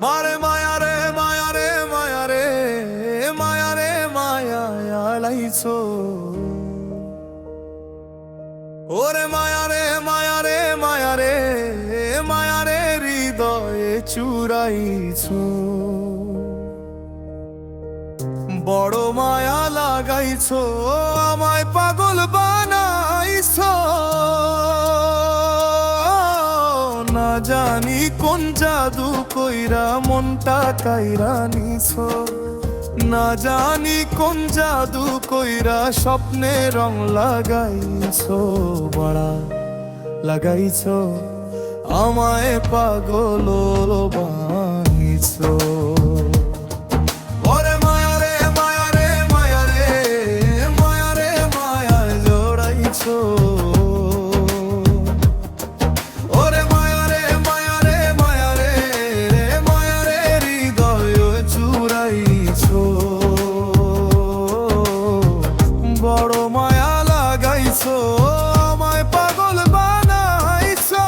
মারে মায়া রে মায়া রে মায়া রে মায়া রে মায়া আলাইছো ওরে মায়া রে মায়া রে মায়া রে মায়া রে হৃদয়ে চুরাইছো বড় মায়া লাগাইছো আমায় পাগল বানাইছো না জানি কোন জাদু কইরা মনটা কাইরা নিছো না জানি কোন জাদু কইরা স্বপ্নে রং লাগাইছো বড়া লাগাইছো আমায় পাগল বানাইছো বড় মায়া লাগাইছো আমায় পাগল বানাইছো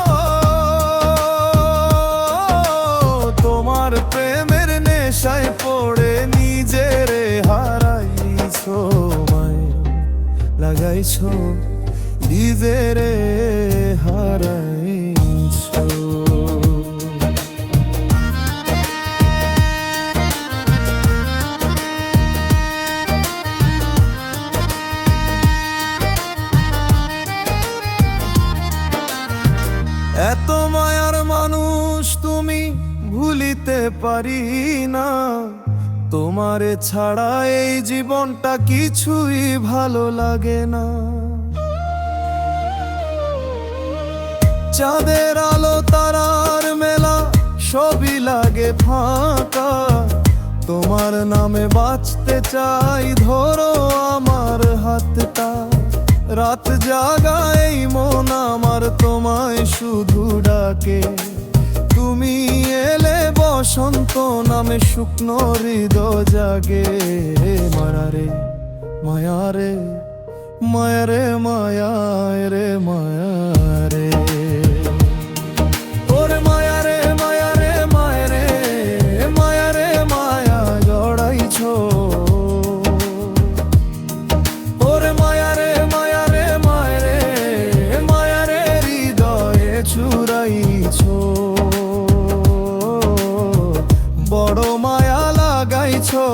তোমার প্রেমের নেশায় পড়ে নিজেরে হারাইছো মায় লাগাইছো নিজেরে হারাইছো এত মায়ার মানুষ তুমি ভুলিতে পারি না তোমারে ছাড়া এই জীবনটা কিছুই ভালো লাগে না চাঁদের আলো তারার মেলা সবই লাগে ফাঁকা তোমার নামে বাঁচতে চাই ধরো আমার হাতটা রাত জাগা এই মন আমার তোমায় শুধু ডাকে তুমি এলে বসন্ত নামে শুকনো হৃদয় জাগে মায়া রে মায়া রে মায়া রে মায়া রে মায়া রে ওরে মায়া রে মায়া রে মায়া রে মায়া রে মায়া জড়াইছো বড় মায়া লাগাইছো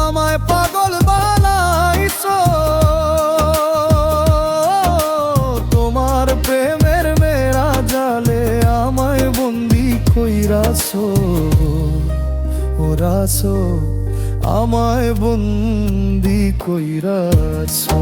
আমায় পাগল বানাইছো তোমার প্রেমের মেরা জালে আমায় বন্দি কইরাছো ওরাছো আমায় বন্দি কইরাছো